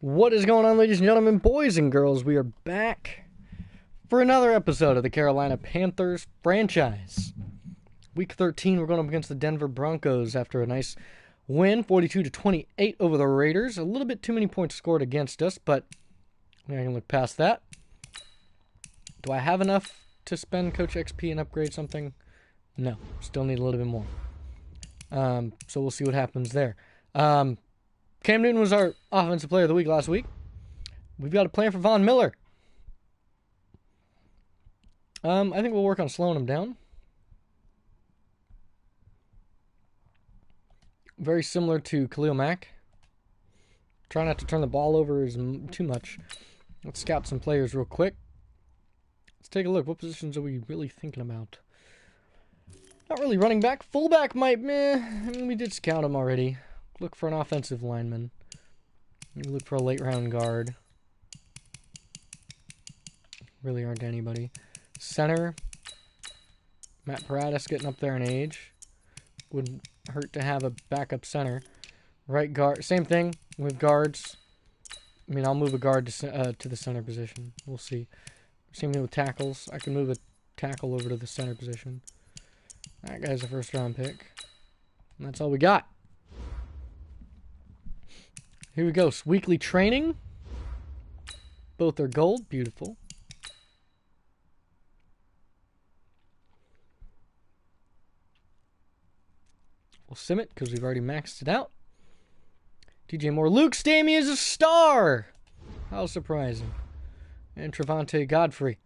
What is going on, ladies and gentlemen, boys and girls? We are back for another episode of the Carolina Panthers franchise. Week 13, we're going up against the Denver Broncos after a nice win, 42-28 over the Raiders. A little bit too many points scored against us, but I can look past that. Do I have enough to spend Coach XP and upgrade something? No, still need a little bit more. So we'll see what happens there. Cam Newton was our offensive player of the week last week. We've got a plan for Von Miller. I think we'll work on slowing him down. Very similar to Khalil Mack. Try not to turn the ball over too much. Let's scout some players real quick. Let's take a look. What positions are we really thinking about? Not really running back. Fullback might, I mean, we did scout him already. Look for an offensive lineman. Maybe look for a late round guard. Really aren't anybody. Center. Matt Paradis getting up there in age. Wouldn't hurt to have a backup center. Right guard. Same thing with guards. I mean, I'll move a guard to the center position. We'll see. Same thing with tackles. I can move a tackle over to the center position. That guy's a first round pick. And that's all we got. Here we go. Weekly training. Both are gold. Beautiful. We'll sim it because we've already maxed it out. DJ Moore. Luke Stamey is a star. How surprising. And Trevante Godfrey.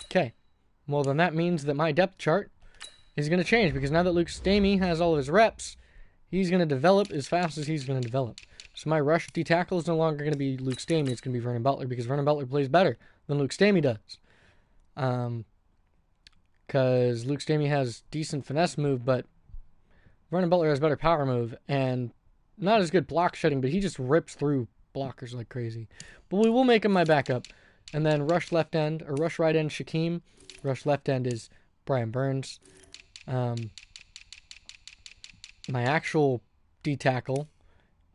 Okay. Well, then that means that my depth chart is going to change because now that Luke Stamey has all of his reps, he's going to develop as fast as he's going to develop. So my rush D tackle is no longer going to be Luke Stamey. It's going to be Vernon Butler because Vernon Butler plays better than Luke Stamey does. Because Luke Stamey has decent finesse move, but Vernon Butler has better power move and not as good block shedding, but he just rips through blockers like crazy. But we will make him my backup. And then rush left end, or rush right end, Shaquem. Rush left end is Brian Burns. My actual D tackle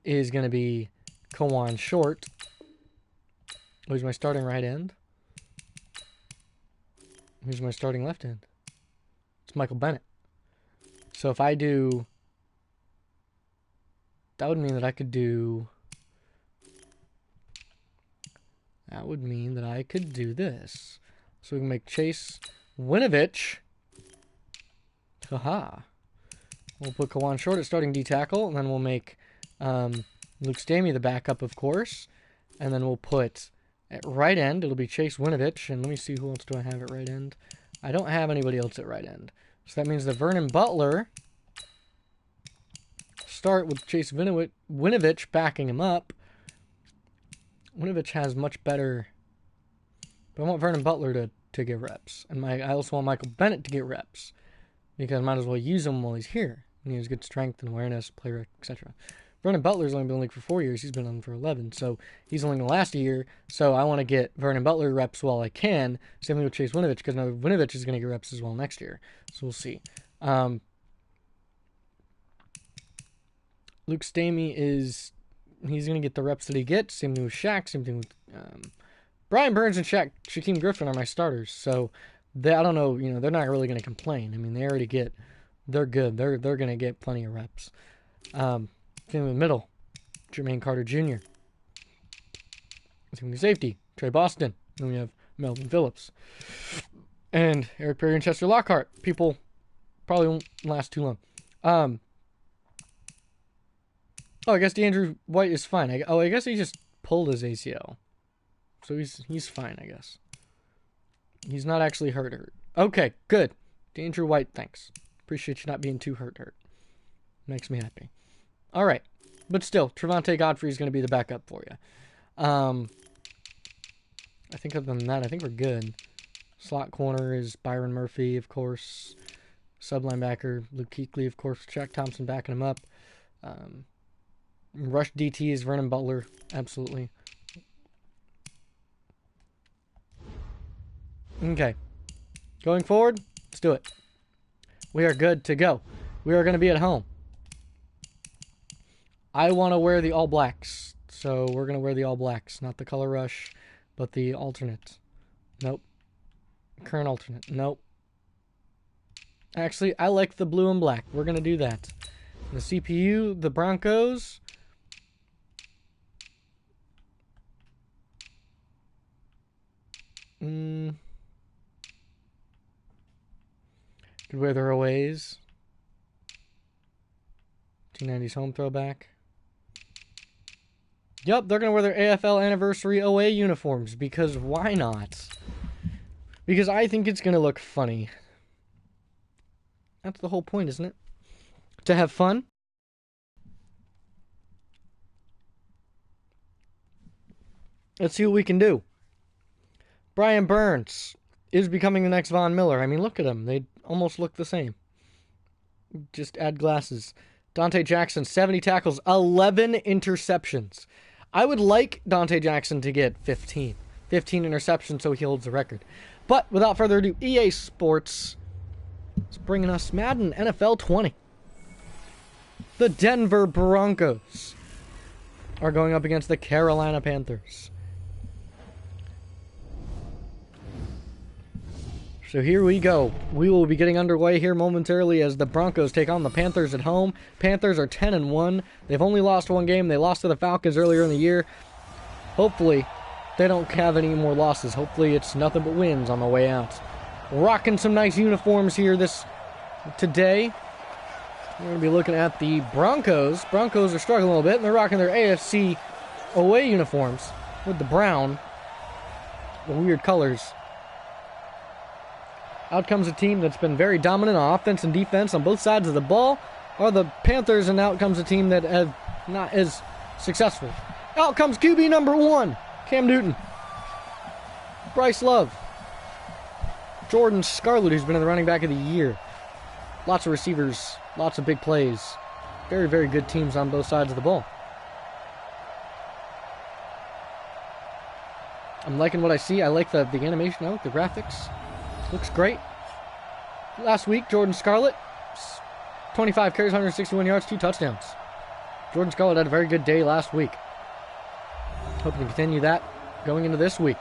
is going to be Kawan Short, who's my starting right end. Who's my starting left end? It's Michael Bennett. So if I do, that would mean that I could do, this. So we can make Chase Winovich. Haha. We'll put Kawan Short at starting D tackle, and then we'll make Luke Stamey the backup, of course. And then we'll put at right end, it'll be Chase Winovich. And let me see, who else do I have at right end? I don't have anybody else at right end. So that means that Vernon Butler start with Chase Winovich backing him up. Winovich has much better, but I want Vernon Butler to get reps. And I also want Michael Bennett to get reps because I might as well use him while he's here. And he has good strength and awareness, play rec, etc. Vernon Butler's only been in the league for 4 years. He's been on for 11, so he's only going to last a year. So I want to get Vernon Butler reps while I can. Same thing with Chase Winovich because now Winovich is going to get reps as well next year. So we'll see. Luke Stamey he's going to get the reps that he gets. Same thing with Shaq. Same thing with Brian Burns and Shaquem Griffin are my starters. So I don't know, they're not really going to complain. I mean, they're good. They're going to get plenty of reps. Same in the middle, Jermaine Carter Jr. Same with safety, Trey Boston. Then we have Melvin Phillips. And Eric Perry and Chester Lockhart. People probably won't last too long. I guess DeAndre White is fine. I guess he just pulled his ACL. So he's fine, I guess. He's not actually hurt. Okay, good. DeAndre White, thanks. Appreciate you not being too hurt. Makes me happy. All right. But still, Trevante Godfrey is going to be the backup for you. I think other than that, I think we're good. Slot corner is Byron Murphy, of course. Sub linebacker, Luke Kuechly, of course. Shaq Thompson backing him up. Rush DT is Vernon Butler. Absolutely. Okay. Going forward, let's do it. We are good to go. We are going to be at home. I want to wear the All Blacks. So we're going to wear the All Blacks. Not the Color Rush, but the alternate. Nope. Current alternate. Nope. Actually, I like the blue and black. We're going to do that. The CPU, the Broncos. Could wear their aways. 290s home throwback. Yep, they're going to wear their AFL anniversary away uniforms, because why not? Because I think it's going to look funny. That's the whole point, isn't it? To have fun. Let's see what we can do. Brian Burns is becoming the next Von Miller. I mean, look at him. They almost look the same. Just add glasses. Dante Jackson, 70 tackles, 11 interceptions. I would like Dante Jackson to get 15. 15 interceptions so he holds the record. But without further ado, EA Sports is bringing us Madden NFL 20. The Denver Broncos are going up against the Carolina Panthers. So here we go. We will be getting underway here momentarily as the Broncos take on the Panthers at home. Panthers are 10-1. They've only lost one game. They lost to the Falcons earlier in the year. Hopefully, they don't have any more losses. Hopefully, it's nothing but wins on the way out. Rocking some nice uniforms here today. We're going to be looking at the Broncos. Broncos are struggling a little bit, and they're rocking their AFC away uniforms with the brown, the weird colors. Out comes a team that's been very dominant on offense and defense on both sides of the ball, are the Panthers, and out comes a team that have not as successful. Out comes QB number 1, Cam Newton. Bryce Love. Jordan Scarlett, who's been in the running back of the year. Lots of receivers, lots of big plays. Very, very good teams on both sides of the ball. I'm liking what I see. I like the animation, I like the graphics. Looks great. Last week, Jordan Scarlett, 25 carries, 161 yards, 2 touchdowns. Jordan Scarlett had a very good day last week. Hoping to continue that going into this week.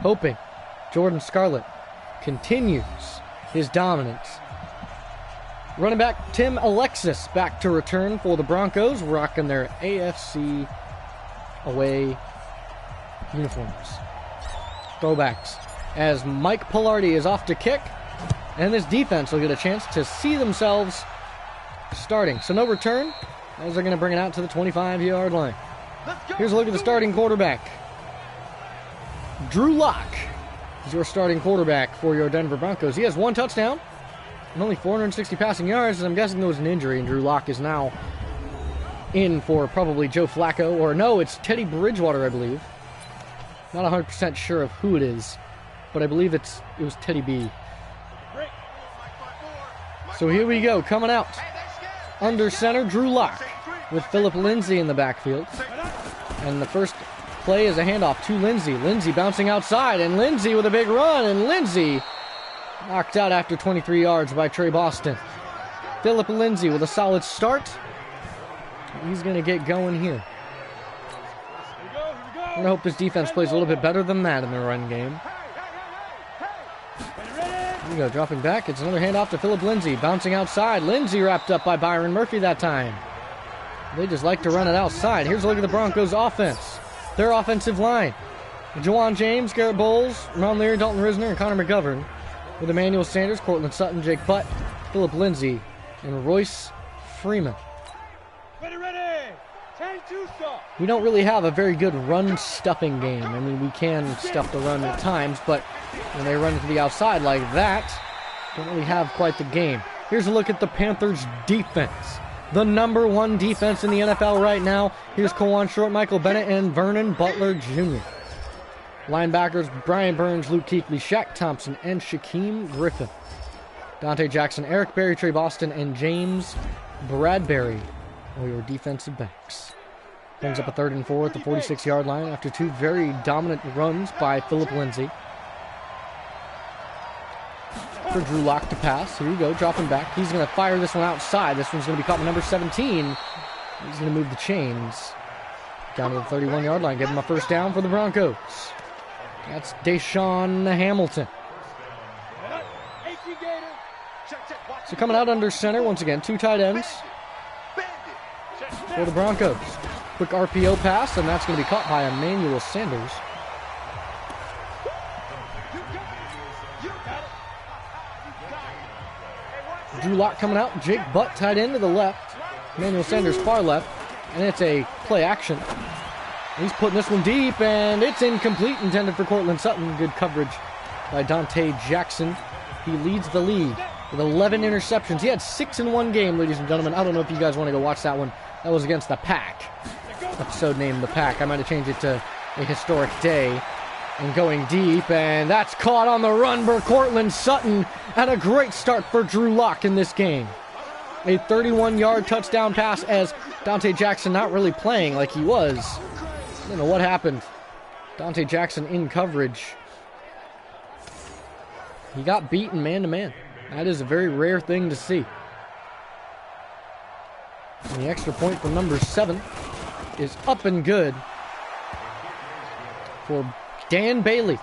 Hoping Jordan Scarlett continues his dominance. Running back Tim Alexis back to return for the Broncos, rocking their AFC away uniforms. Throwbacks. As Mike Pilardi is off to kick, and this defense will get a chance to see themselves starting. So no return, as they're going to bring it out to the 25-yard line. Here's a look at the starting quarterback. Drew Lock is your starting quarterback for your Denver Broncos. He has 1 touchdown and only 460 passing yards, and I'm guessing there was an injury, and Drew Lock is now in for probably Joe Flacco, or no, it's Teddy Bridgewater, I believe. Not 100% sure of who it is, but I believe it was Teddy B. So here we go, coming out. Under center, Drew Lock with Philip Lindsay in the backfield. And the first play is a handoff to Lindsay. Lindsay bouncing outside, and Lindsay with a big run, and Lindsay knocked out after 23 yards by Trey Boston. Philip Lindsay with a solid start. He's going to get going here. I'm going to hope this defense plays a little bit better than that in the run game. Here we go, dropping back. It's another handoff to Philip Lindsay. Bouncing outside. Lindsay wrapped up by Byron Murphy that time. They just like to run it outside. Here's a look at the Broncos' offense. Their offensive line. Jawan James, Garrett Bowles, Ron Leary, Dalton Risner, and Connor McGovern. With Emmanuel Sanders, Cortland Sutton, Jake Butt, Philip Lindsay, and Royce Freeman. We don't really have a very good run-stuffing game. I mean, we can stuff the run at times, but when they run to the outside like that, don't really have quite the game. Here's a look at the Panthers' defense. The number 1 defense in the NFL right now. Here's Kawan Short, Michael Bennett, and Vernon Butler Jr. Linebackers, Brian Burns, Luke Kuechly, Shaq Thompson, and Shaquem Griffin. Dante Jackson, Eric Berry, Trey Boston, and James Bradbury are your defensive backs. Brings up a 3rd and 4 at the 46-yard line after 2 very dominant runs by Philip Lindsay. For Drew Lock to pass. Here you go, dropping back. He's going to fire this one outside. This one's going to be caught by number 17, He's going to move the chains down to the 31-yard line. Give him a first down for the Broncos. That's Deshaun Hamilton. So coming out under center, once again, 2 tight ends for the Broncos. Quick RPO pass, and that's going to be caught by Emmanuel Sanders. Drew Lock coming out. Jake Butt tight end to the left. Emmanuel Sanders far left. And it's a play action. He's putting this one deep, and it's incomplete, intended for Cortland Sutton. Good coverage by Dante Jackson. He leads the league with 11 interceptions. He had 6 in one game, ladies and gentlemen. I don't know if you guys want to go watch that one. That was against the Pack. Episode named The Pack. I might have changed it to A Historic Day. And going deep, and that's caught on the run for Cortland Sutton. And a great start for Drew Lock in this game. A 31-yard touchdown pass as Dante Jackson not really playing like he was. I don't know what happened. Dante Jackson in coverage. He got beaten man-to-man. That is a very rare thing to see. And the extra point from number 7 is up and good for Dan Bailey,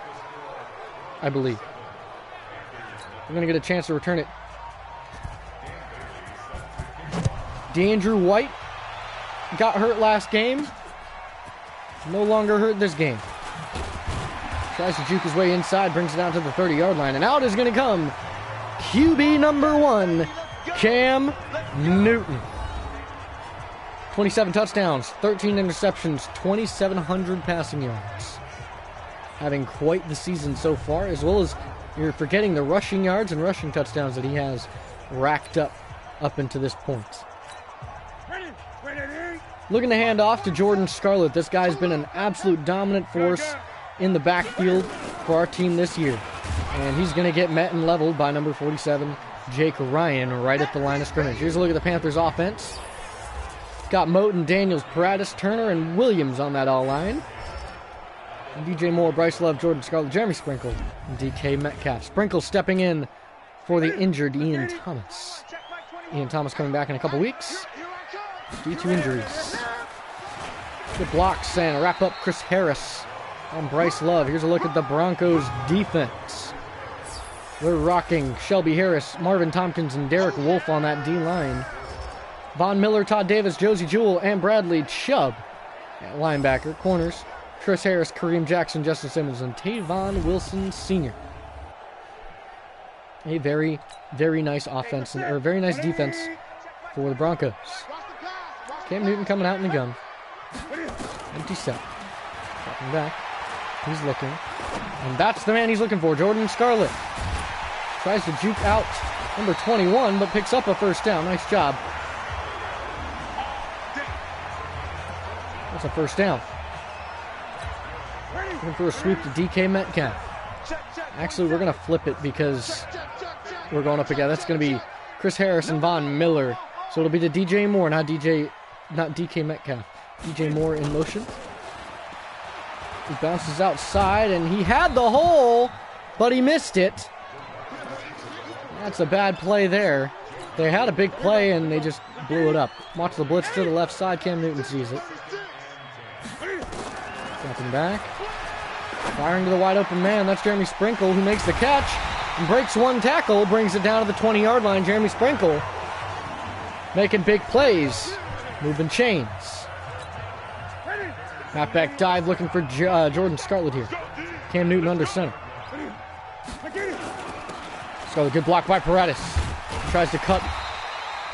I believe. We're going to get a chance to return it. DeAndrew White got hurt last game. No longer hurt this game. Tries to juke his way inside, brings it down to the 30-yard line, and out is going to come QB number 1, Cam Newton. 27 touchdowns, 13 interceptions, 2,700 passing yards. Having quite the season so far, as well as you're forgetting the rushing yards and rushing touchdowns that he has racked up into this point. Looking to hand off to Jordan Scarlett. This guy's been an absolute dominant force in the backfield for our team this year. And he's going to get met and leveled by number 47, Jake Ryan, right at the line of scrimmage. Here's a look at the Panthers offense. Got Moten, Daniels, Paradis, Turner, and Williams on that all-line. And DJ Moore, Bryce Love, Jordan Scarlett, Jeremy Sprinkle, and DK Metcalf. Sprinkle stepping in for the injured Ian Thomas. Ian Thomas coming back in a couple weeks due to injuries. Good blocks and a wrap up Chris Harris on Bryce Love. Here's a look at the Broncos defense. They're rocking Shelby Harris, Marvin Tompkins, and Derek Wolfe on that D-line. Von Miller, Todd Davis, Josie Jewell, and Bradley Chubb at linebacker. Corners, Chris Harris, Kareem Jackson, Justin Simmons, and Tavon Wilson Sr. A very, very nice offense, or very nice defense for the Broncos. Cam Newton coming out in the gun. Empty set. Dropping back. He's looking. And that's the man he's looking for, Jordan Scarlett. Tries to juke out number 21, but picks up a first down. Nice job. That's a first down. Looking for a sweep to DK Metcalf. Actually, we're going to flip it because we're going up again. That's going to be Chris Harris and Von Miller. So it'll be to DJ Moore, not DK Metcalf. DJ Moore in motion. He bounces outside, and he had the hole, but he missed it. That's a bad play there. They had a big play, and they just blew it up. Watch the blitz to the left side. Cam Newton sees it. Dropping back. Firing to the wide open man. That's Jeremy Sprinkle, who makes the catch and breaks one tackle, brings it down to the 20-yard line. Jeremy Sprinkle making big plays, moving chains. Halfback dive looking for Jordan Scarlett here. Cam Newton under center. Scarlett, good block by Paradis. Tries to cut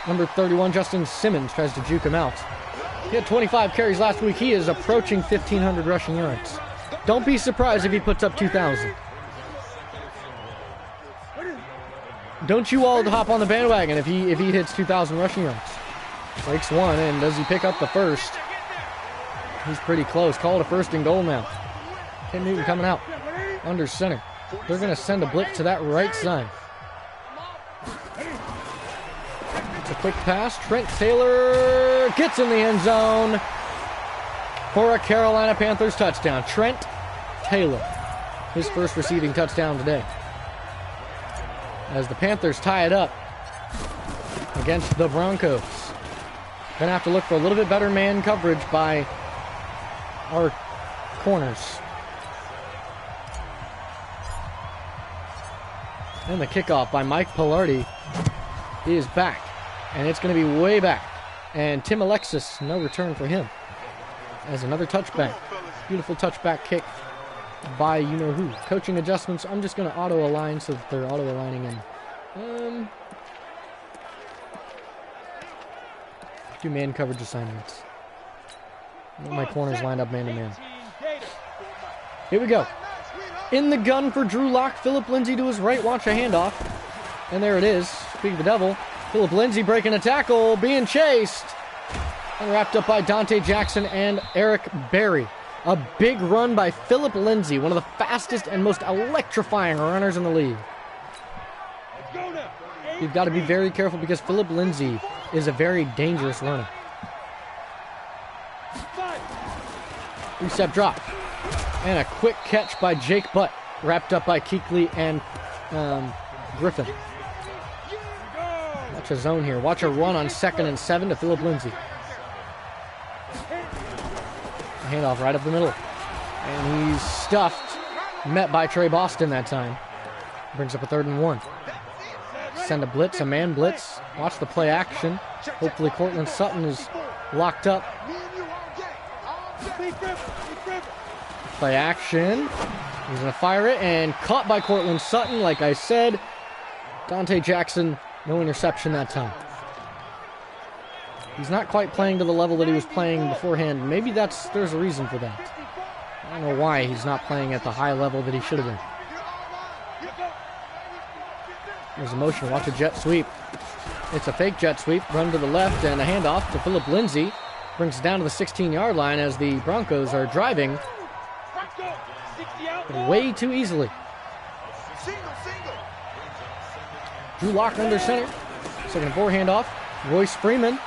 number 31, Justin Simmons, tries to juke him out. He had 25 carries last week. He is approaching 1,500 rushing yards. Don't be surprised if he puts up 2,000. Don't you all hop on the bandwagon if he hits 2,000 rushing yards. Breaks one, and does he pick up the first? He's pretty close. Call it a first and goal now. Cam Newton coming out under center. They're going to send a blitz to that right side. It's a quick pass. Trent Taylor gets in the end zone for a Carolina Panthers touchdown. Trent Taylor, his first receiving touchdown today. As the Panthers tie it up against the Broncos. Gonna have to look for a little bit better man coverage by our corners. And the kickoff by Mike Pilardi is back. And it's going to be way back. And Tim Alexis, no return for him. As another touchback. Beautiful touchback kick by you-know-who. Coaching adjustments, I'm just going to auto-align so that they're auto-aligning in. Do man coverage assignments. My corners lined up man-to-man. Here we go. In the gun for Drew Lock. Philip Lindsay to his right. Watch a handoff. And there it is. Speak of the devil. Philip Lindsay breaking a tackle. Being chased. And wrapped up by Dante Jackson and Eric Berry. A big run by Philip Lindsay. One of the fastest and most electrifying runners in the league. You've got to be very careful because Philip Lindsay is a very dangerous runner. 3-step drop. And a quick catch by Jake Butt. Wrapped up by Keekly and Griffin. Watch a zone here. Watch a run on 2nd and 7 to Philip Lindsay. A handoff right up the middle. And he's stuffed. Met by Trey Boston that time. Brings up a 3rd and 1. Send a blitz, a man blitz. Watch the play action. Hopefully Cortland Sutton is locked up. Play action. He's going to fire it and caught by Cortland Sutton. Like I said, Dante Jackson, no interception that time. He's not quite playing to the level that he was playing beforehand. Maybe there's a reason for that. I don't know why he's not playing at the high level that he should have been. There's a motion. Watch a jet sweep. It's a fake jet sweep. Run to the left and a handoff to Philip Lindsay. Brings it down to the 16-yard line as the Broncos are driving way too easily. Drew Lock under center. 2nd and 4 handoff. Royce Freeman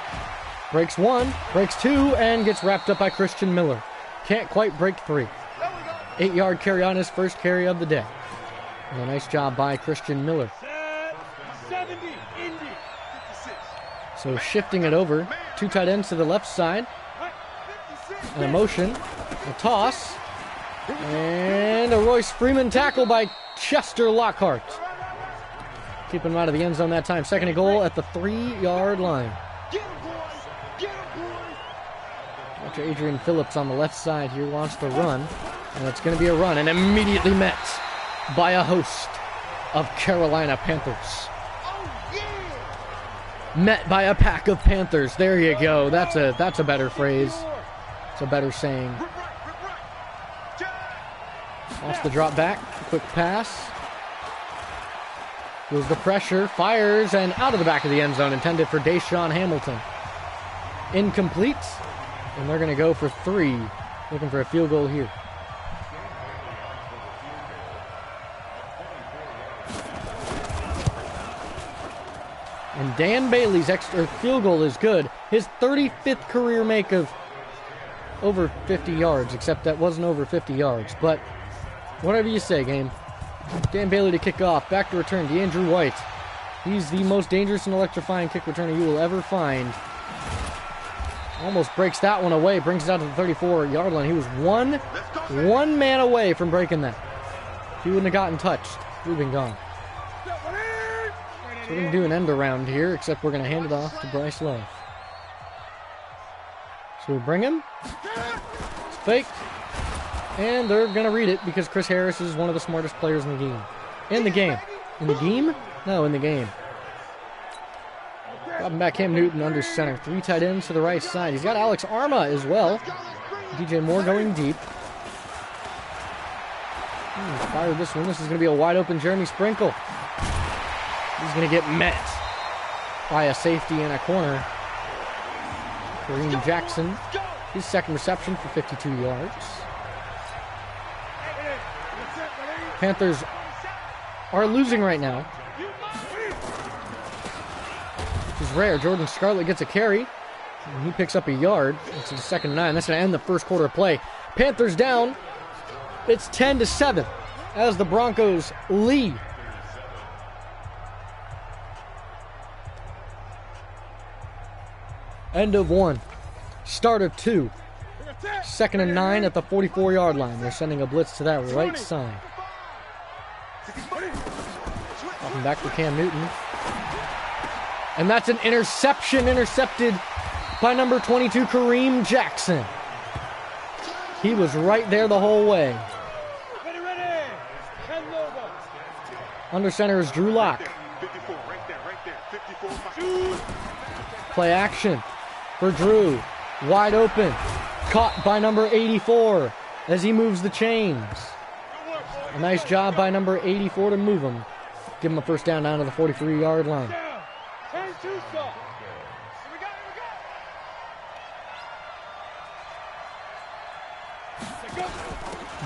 breaks 1, breaks 2, and gets wrapped up by Christian Miller. Can't quite break 3. 8-yard carry on his first carry of the day. And a nice job by Christian Miller. So shifting it over. 2 tight ends to the left side. And a motion. A toss. And a Royce Freeman tackle by Chester Lockhart. Keeping him out of the end zone that time. 2nd and goal at the 3-yard line. Watch Adrian Phillips on the left side here wants to run. And it's going to be a run. And immediately met by a host of Carolina Panthers. Met by a pack of Panthers. There you go. That's a better phrase. It's a better saying. Watch the drop back. Quick pass. Feels the pressure. Fires and out of the back of the end zone. Intended for Deshaun Hamilton. Incomplete. And they're going to go for 3. Looking for a field goal here. And Dan Bailey's extra field goal is good. His 35th career make of over 50 yards, except that wasn't over 50 yards. But whatever you say, game. Dan Bailey to kick off. Back to return, DeAndrew White. He's the most dangerous and electrifying kick returner you will ever find. Almost breaks that one away. Brings it out to the 34-yard line. He was one man away from breaking that. If he wouldn't have gotten touched, he would have been gone. So we're going to do an end around here, except we're going to hand it off to Bryce Love. So we bring him. It's fake. And they're going to read it because Chris Harris is one of the smartest players in the game. In the game. In the game? No, in the game. Dropping back Cam Newton under center. 3 tight ends to the right side. He's got Alex Arma as well. DJ Moore going deep. Fired this one. This is going to be a wide open Jeremy Sprinkle. He's going to get met by a safety in a corner. Kareem Jackson. His 2nd reception for 52 yards. Panthers are losing right now, which is rare. Jordan Scarlett gets a carry, and he picks up a yard. It's a 2nd and 9. That's going to end the first quarter of play. Panthers down. It's 10-7 as the Broncos lead. End of 1. Start of 2. 2nd and 9 at the 44-yard line. They're sending a blitz to that right side. Welcome back for Cam Newton. And that's an interception, intercepted by number 22, Kareem Jackson. He was right there the whole way. Under center is Drew Lock. Play action for Drew. Wide open. Caught by number 84 as he moves the chains. A nice job by number 84 to move him. Give him a first down to the 43-yard line.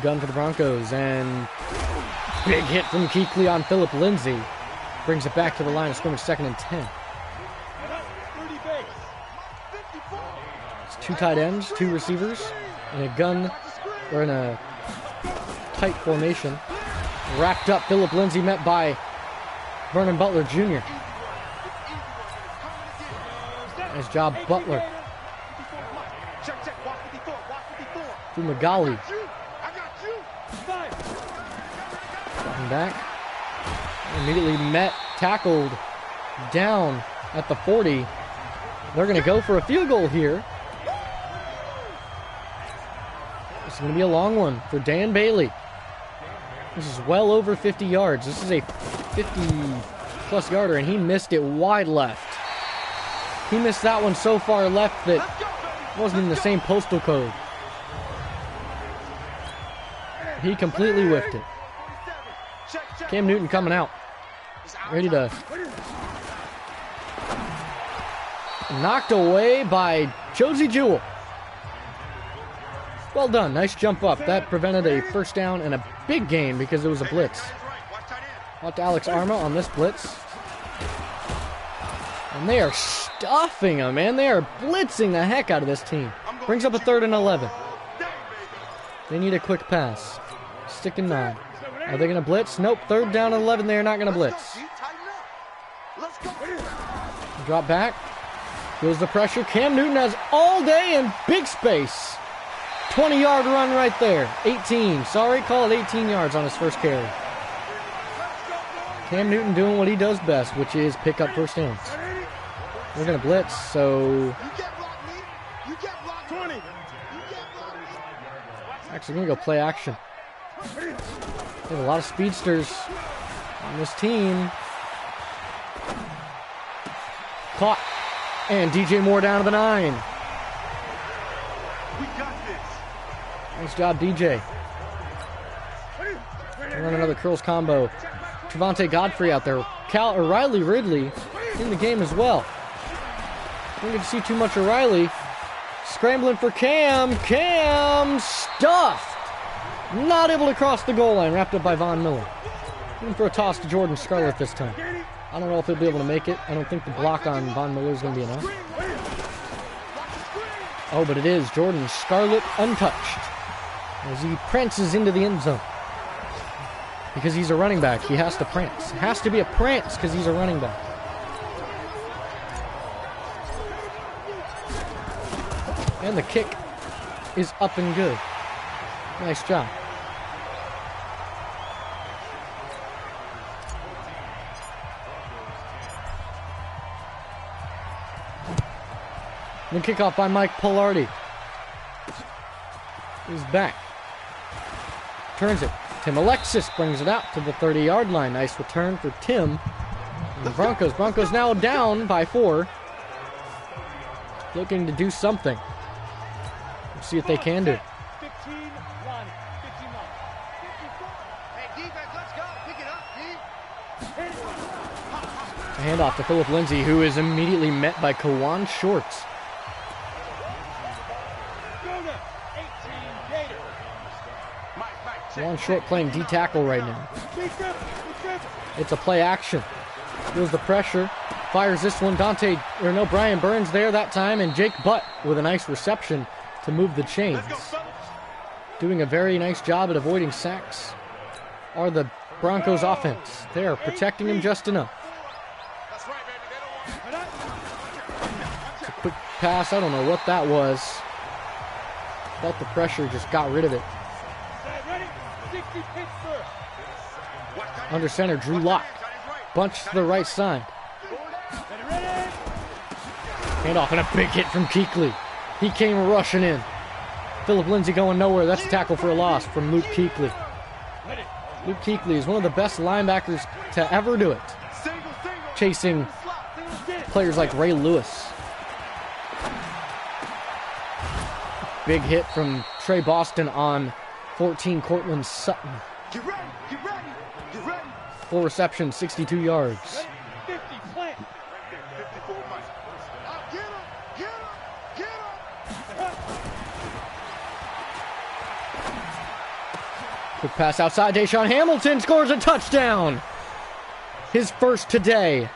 Gun for the Broncos, and big hit from Kuechly on Philip Lindsay. Brings it back to the line of scrimmage, 2nd and 10. It's 2 tight ends, 2 receivers, in a gun, or in a tight formation. Wrapped up, Philip Lindsay met by Vernon Butler Jr. Nice job, Butler. Through Magali. Back. Immediately met, tackled, down at the 40. They're going to go for a field goal here. This is going to be a long one for Dan Bailey. This is well over 50 yards. This is a 50-plus yarder, and he missed it wide left. He missed that one so far left that it wasn't in the same postal code. He completely whiffed it. Cam Newton coming out. Ready to... Knocked away by Josie Jewell. Well done. Nice jump up. That prevented a first down and a big gain because it was a blitz. Out to Alex Arma on this blitz. And they are stuffing him, man. They are blitzing the heck out of this team. Brings up a 3rd and 11. They need a quick pass. Stick and 9. Are they going to blitz? Nope. 3rd down and 11. They are not going to blitz. Drop back. Feels the pressure. Cam Newton has all day in big space. 20-yard run right there. 18. Sorry, call it 18 yards on his first carry. Cam Newton doing what he does best, which is pick up first downs. We're going to blitz, so... Actually, going to go play action. They have a lot of speedsters on this team. Caught. And DJ Moore down to the 9. Nice job, DJ. Run another curls combo. Trevante Godfrey out there. Riley Ridley in the game as well. Don't get to see too much of Riley. Scrambling for Cam. Cam stuffed. Not able to cross the goal line. Wrapped up by Von Miller. Looking for a toss to Jordan Scarlett this time. I don't know if he'll be able to make it. I don't think the block on Von Miller is going to be enough. Oh, but it is. Jordan Scarlett untouched as he prances into the end zone. Because he's a running back, he has to prance. It has to be a prance because he's a running back. And the kick is up and good. Nice job. The kickoff by Mike Pollardi. He's back. Turns it. Tim Alexis brings it out to the 30-yard line. Nice return for Tim. And the Broncos now down by 4. Looking to do something. Let's see what they can do. A handoff to Philip Lindsay, who is immediately met by Kawan Shorts. Kawan Short playing D-tackle right now. It's a play action. Feels the pressure. Fires this one. Brian Burns there that time, and Jake Butt with a nice reception to move the chains. Doing a very nice job at avoiding sacks are the Broncos offense. They are protecting him just enough. It's a quick pass. I don't know what that was. Felt the pressure, just got rid of it. Under center, Drew Lock. Bunch to the right side. Handoff and a big hit from Kuechly. He came rushing in. Philip Lindsay going nowhere. That's a tackle for a loss from Luke Kuechly. Luke Kuechly is one of the best linebackers to ever do it, chasing players like Ray Lewis. Big hit from Trey Boston on 14, Cortland Sutton. 4 receptions, 62 yards. Quick pass outside. Deshaun Hamilton scores a touchdown. His first today.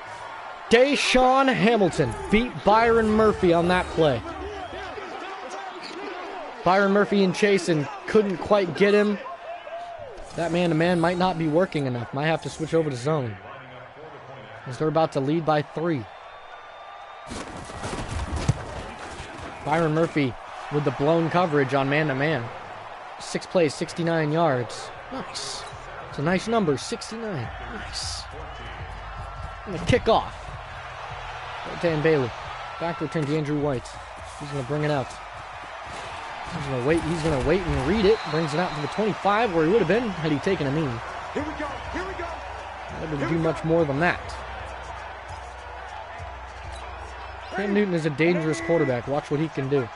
Deshaun Hamilton beat Byron Murphy on that play. Byron Murphy and Chasen couldn't quite get him. That man-to-man might not be working enough. Might have to switch over to zone, as they're about to lead by 3. Byron Murphy with the blown coverage on man-to-man. 6 plays, 69 yards. Nice. It's a nice number, 69. Nice. And a kickoff. Dan Bailey. Back return to Andrew White. He's going to bring it out. He's going to wait and read it. Brings it out to the 25 where he would have been had he taken a knee. Here we go. Here we go. Not going to do much more than that. Cam Newton is a dangerous quarterback. Watch what he can do.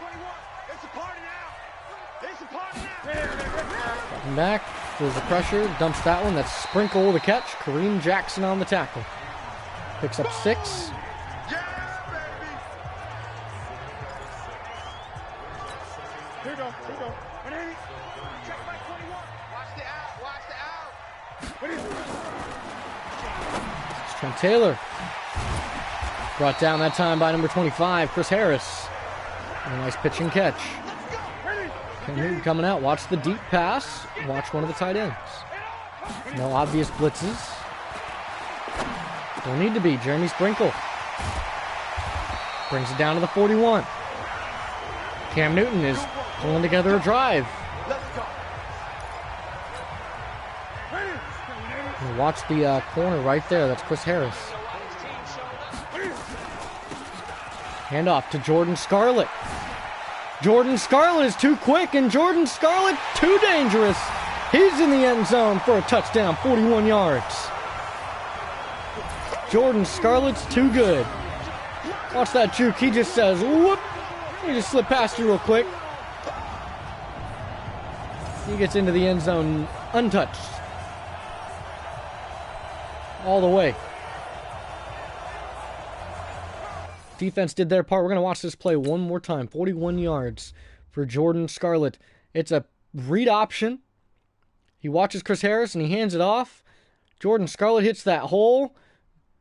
Dropping back. Feels the pressure. Dumps that one. That's Sprinkle with a catch. Kareem Jackson on the tackle. Picks up 6. Here we go. Check my 21. Watch the out. It's Trent Taylor. Brought down that time by number 25, Chris Harris. And a nice pitch and catch. Cam Newton coming out. Watch the deep pass. Watch one of the tight ends. No obvious blitzes. Don't need to be. Jeremy Sprinkle brings it down to the 41. Cam Newton is pulling together a drive. And watch the corner right there. That's Chris Harris. Handoff to Jordan Scarlett. Jordan Scarlett is too quick, and Jordan Scarlett too dangerous. He's in the end zone for a touchdown, 41 yards. Jordan Scarlett's too good. Watch that juke. He just says, whoop. He just slipped past you real quick. He gets into the end zone untouched. All the way. Defense did their part. We're going to watch this play one more time. 41 yards for Jordan Scarlett. It's a read option. He watches Chris Harris and he hands it off. Jordan Scarlett hits that hole.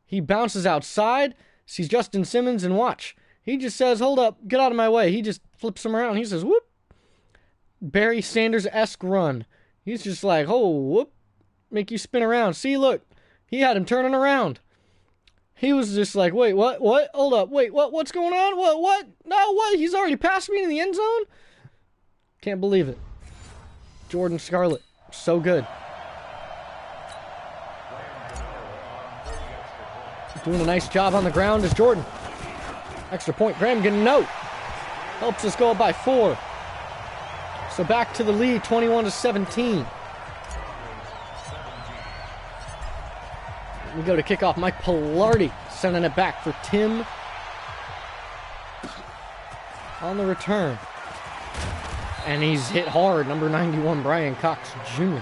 He bounces outside. Sees Justin Simmons and watch. He just says, hold up, get out of my way. He just flips him around. He says, whoop. Barry Sanders-esque run. He's just like, oh, whoop. Make you spin around. See, look. He had him turning around. He was just like, wait, what? Hold up, wait, what's going on? What? No, what? He's already passed me in the end zone? Can't believe it. Jordan Scarlett, so good. Doing a nice job on the ground is Jordan. Extra point, Graham Gano. Helps us go up by 4. So back to the lead, 21-17. We go to kickoff. Mike Pilardi sending it back for Tim on the return. And he's hit hard. Number 91, Brian Cox Jr.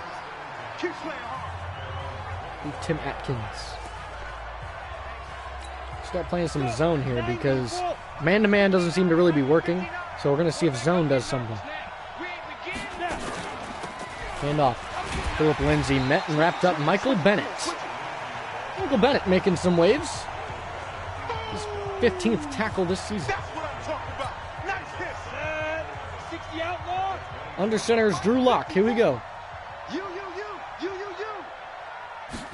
Tim Atkins. Start playing some zone here because man-to-man doesn't seem to really be working. So we're going to see if zone does something. Handoff. Philip Lindsay met and wrapped up Michael Bennett. Michael Bennett making some waves. His 15th tackle this season. Under center is Drew Lock. Here we go.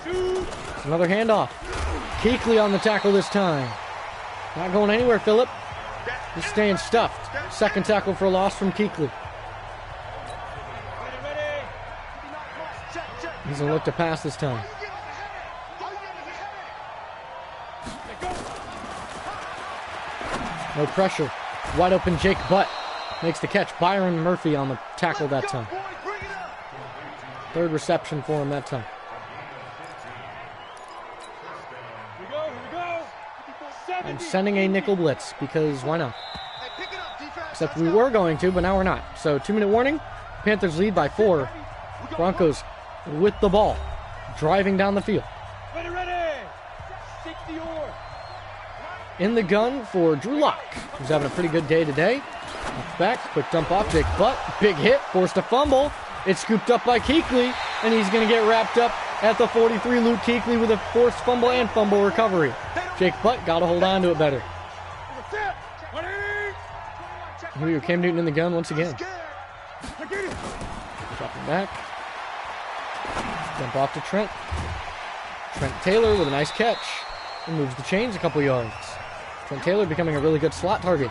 It's another handoff. Kuechly on the tackle this time. Not going anywhere, Philip. He's staying stuffed. Second tackle for a loss from Kuechly. He's going to look to pass this time. No pressure. Wide open Jake Butt makes the catch. Byron Murphy on the tackle that time. Third reception for him that time. And sending a nickel blitz because why not? Except we were going to, but now we're not. So 2-minute warning. Panthers lead by 4. Broncos with the ball, driving down the field. In the gun for Drew Lock, who's having a pretty good day today. Back, quick dump off, Jake Butt, big hit, forced a fumble. It's scooped up by Kuechly, and he's going to get wrapped up at the 43. Luke Kuechly with a forced fumble and fumble recovery. Jake Butt got to hold on to it better. Here Cam Newton in the gun once again. Dropping back. Dump off to Trent. Trent Taylor with a nice catch. And moves the chains a couple yards. Trent Taylor becoming a really good slot target.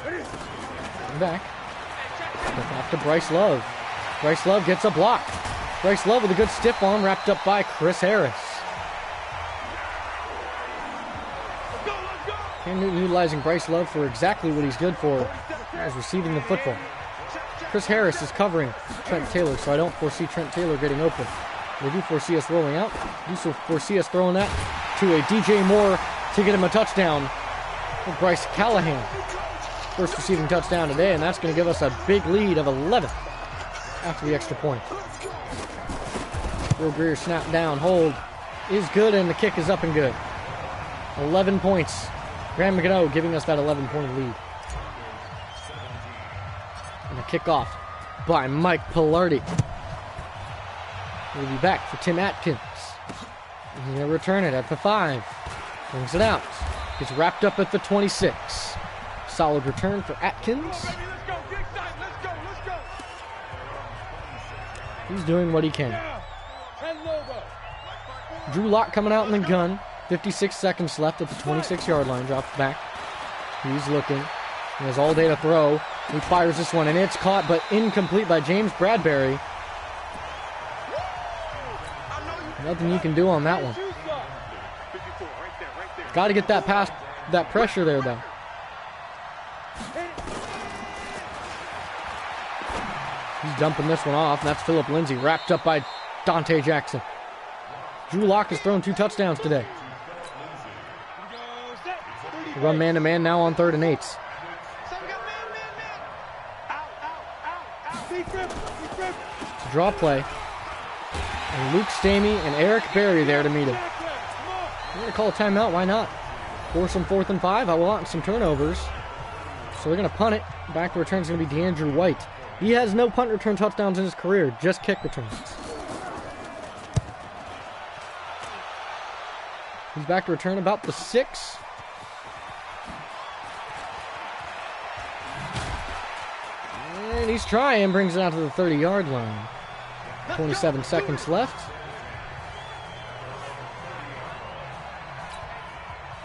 And back. Dump off to Bryce Love. Bryce Love gets a block. Bryce Love with a good stiff arm wrapped up by Chris Harris. Cam Newton utilizing Bryce Love for exactly what he's good for, as receiving the football. Chris Harris is covering Trent Taylor, so I don't foresee Trent Taylor getting open. They do foresee us rolling out. They do foresee us throwing that to a DJ Moore to get him a touchdown for Bryce Callahan. First receiving touchdown today, and that's going to give us a big lead of 11 after the extra point. Will Greer snap down, hold is good, and the kick is up and good. 11 points. Graham McGough giving us that 11-point lead. And a kickoff by Mike Pilardi. We'll be back for Tim Atkins. He's going to return it at the 5. Brings it out. Gets wrapped up at the 26. Solid return for Atkins. He's doing what he can. Drew Lock coming out in the gun. 56 seconds left at the 26-yard line. Drops back. He's looking. He has all day to throw. He fires this one, and it's caught, but incomplete by James Bradbury. Nothing you can do on that one. Got to get that past that pressure there, though. He's dumping this one off, and that's Philip Lindsay, wrapped up by Dante Jackson. Drew Lock has thrown 2 touchdowns today. Run man-to-man now on 3rd and 8. It's a draw play. And Luke Stamey and Eric Berry there to meet him. We're going to call a timeout. Why not? Force some 4th and 5. I want some turnovers. So we're going to punt it. Back to return is going to be DeAndrew White. He has no punt return touchdowns in his career, just kick returns. He's back to return about the 6. And he's trying, brings it out to the 30-yard line. 27 seconds left.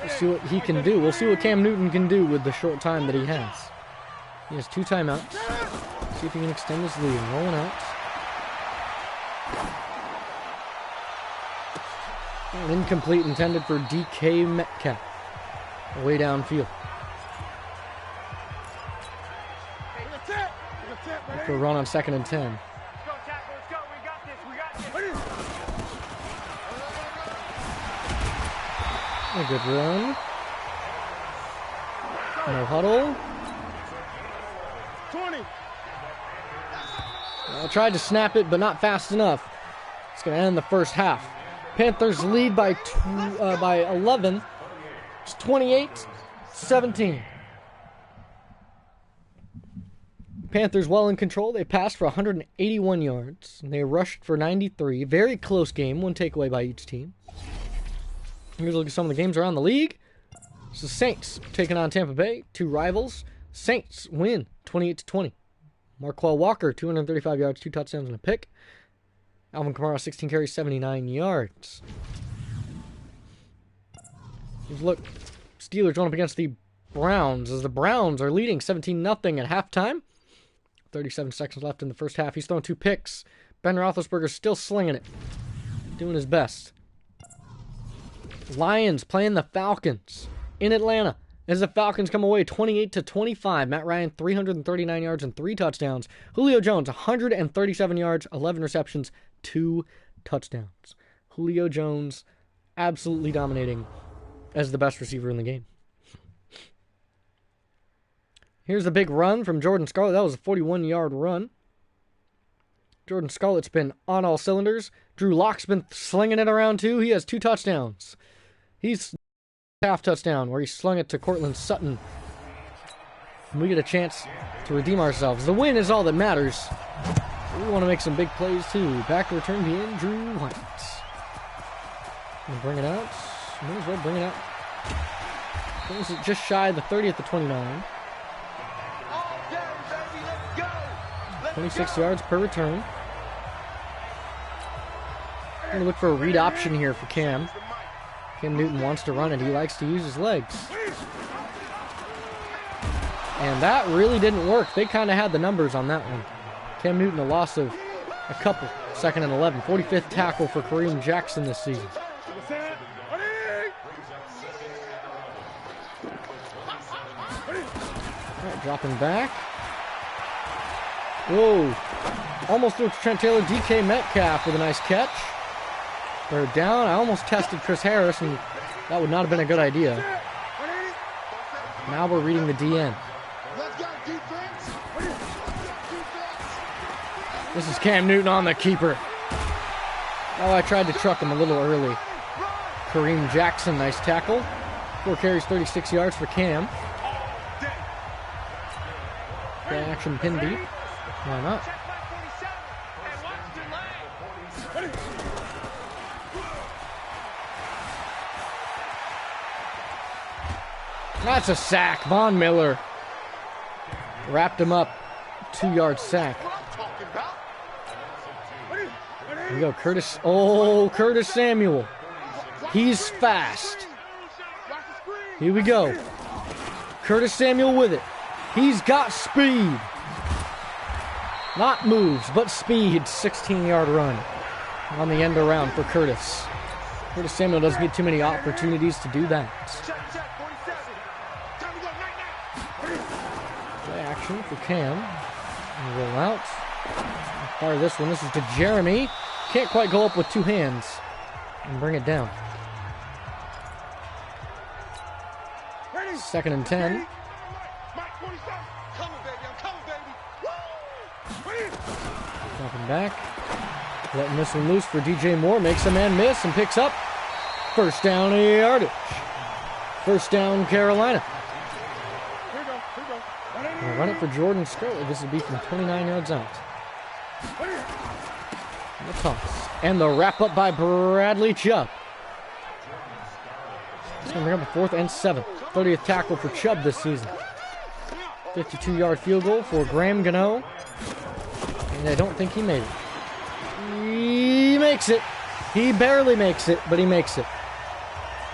We'll see what he can do. We'll see what Cam Newton can do with the short time that he has. He has 2 timeouts. See if he can extend his lead. Rolling out. And incomplete, intended for DK Metcalf. Way downfield. For a run on 2nd and 10. A good run. No huddle. 20. I tried to snap it, but not fast enough. It's going to end the first half. Panthers lead by 11. It's 28-17. Panthers well in control. They passed for 181 yards. And they rushed for 93. Very close game. 1 takeaway by each team. Here's a look at some of the games around the league. It's the Saints taking on Tampa Bay. 2 rivals. Saints win 28-20. Marquell Walker, 235 yards, 2 touchdowns and a pick. Alvin Kamara, 16 carries, 79 yards. Here's a look. Steelers going up against the Browns as the Browns are leading 17-0 at halftime. 37 seconds left in the first half. He's thrown 2 picks. Ben Roethlisberger's still slinging it. Doing his best. Lions playing the Falcons in Atlanta as the Falcons come away 28-25. Matt Ryan, 339 yards and 3 touchdowns. Julio Jones, 137 yards, 11 receptions, 2 touchdowns. Julio Jones absolutely dominating as the best receiver in the game. Here's the big run from Jordan Scarlett. That was a 41-yard run. Jordan Scarlett's been on all cylinders. Drew Lock's been slinging it around too. He has 2 touchdowns. He's half touchdown where he slung it to Cortland Sutton. And we get a chance to redeem ourselves. The win is all that matters. We want to make some big plays too. Back to return to Andrew White. And bring it out. Might as well bring it out. Brings it just shy of the 30 at the 29. 26 yards per return. I'm going to look for a read option here for Cam. Cam Newton wants to run it. He likes to use his legs. And that really didn't work. They kind of had the numbers on that one. Cam Newton, a loss of a couple. 2nd and 11. 45th tackle for Kareem Jackson this season. All right, dropping back. Whoa. Almost threw it to Trent Taylor. DK Metcalf with a nice catch. Third down. I almost tested Chris Harris, and that would not have been a good idea. Now we're reading the DN. This is Cam Newton on the keeper. Oh, I tried to truck him a little early. Kareem Jackson, nice tackle. 4 carries, 36 yards for Cam. Play action pin beat. Why not? That's a sack. Von Miller wrapped him up. 2-yard sack. Here we go, Curtis. Oh, Curtis Samuel. He's fast. Here we go. Curtis Samuel with it. He's got speed. Not moves, but speed. 16-yard run on the end around for Curtis. Curtis Samuel doesn't get too many opportunities to do that. Play action for Cam. And roll out. Fire this one. This is to Jeremy. Can't quite go up with 2 hands and bring it down. 2nd and 10. Dropping back. Letting this one loose for DJ Moore. Makes a man miss and picks up. First down yardage. First down Carolina. We'll run it for Jordan Scarlett. This would be from 29 yards out. And the toss. And the wrap up by Bradley Chubb. It's going to bring up a 4th and 7. 30th tackle for Chubb this season. 52-yard field goal for Graham Gano. And I don't think he made it. He makes it. He barely makes it, but he makes it.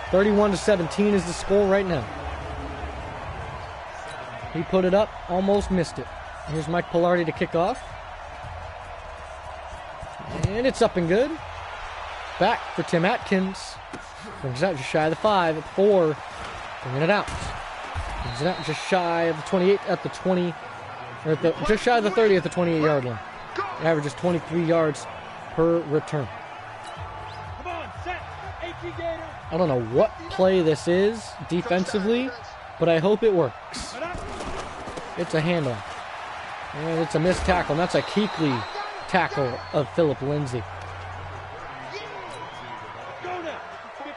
31-17 is the score right now. He put it up, almost missed it. Here's Mike Pilardi to kick off. And it's up and good. Back for Tim Atkins. Brings it out just shy of the 5 at 4. Bringing it out. Brings it out just shy of the 28 at the 20. Or at the, just shy of the 30 at the 28-yard line. Averages 23 yards per return. I don't know what play this is defensively, but I hope it works. It's a handoff. And it's a missed tackle, and that's a Kuechly tackle of Philip Lindsay.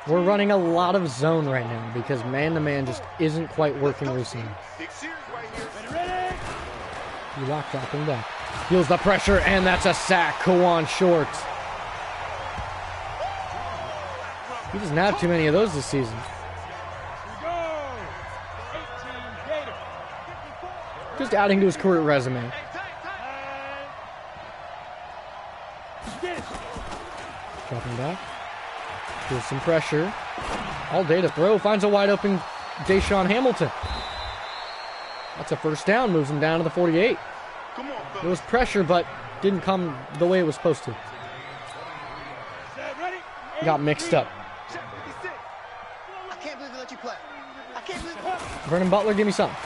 We're running a lot of zone right now because man-to-man just isn't quite working recently. He locked dropping back. Feels the pressure, and that's a sack. Kawan Short. He doesn't have too many of those this season. Just adding to his career resume. Dropping back. Feels some pressure. All day to throw. Finds a wide open Deshaun Hamilton. That's a first down, moves him down to the 48. It was pressure, but didn't come the way it was supposed to. Got mixed up. I can't believe they let you play. I can't believe Vernon Butler, give me something.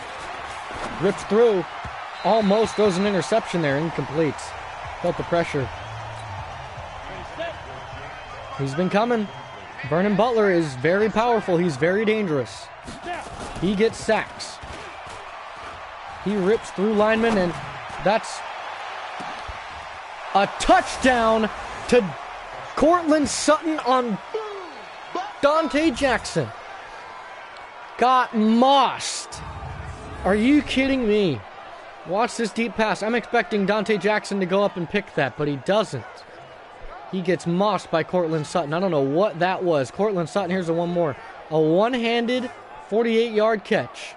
Rips through. Almost throws an interception there. Incomplete. Felt the pressure. He's been coming. Vernon Butler is very powerful. He's very dangerous. He gets sacks. He rips through linemen, and that's a touchdown to Cortland Sutton on Dante Jackson. Got mossed. Are you kidding me? Watch this deep pass. I'm expecting Dante Jackson to go up and pick that, but he doesn't. He gets mossed by Cortland Sutton. I don't know what that was. Cortland Sutton, here's the one more. A one-handed 48-yard catch.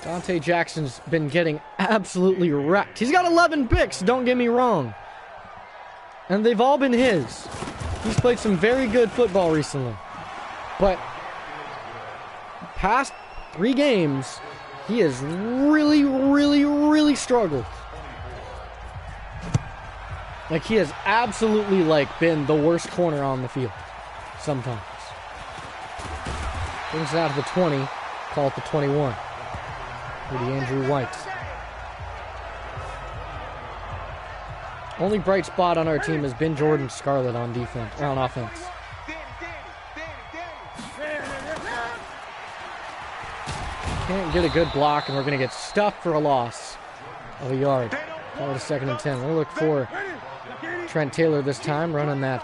Dante Jackson's been getting absolutely wrecked. He's got 11 picks, don't get me wrong. And they've all been his. He's played some very good football recently. But past 3 games, he has really, really, really struggled. Like, he has absolutely, been the worst corner on the field. Sometimes. Brings it out to the 20. Call it the 21. For the Andrew White. Only bright spot on our team has been Jordan Scarlett on defense, or on offense. Can't get a good block, and we're going to get stuffed for a loss of a yard. Call it a 2nd and 10. We'll look for Trent Taylor this time, running that.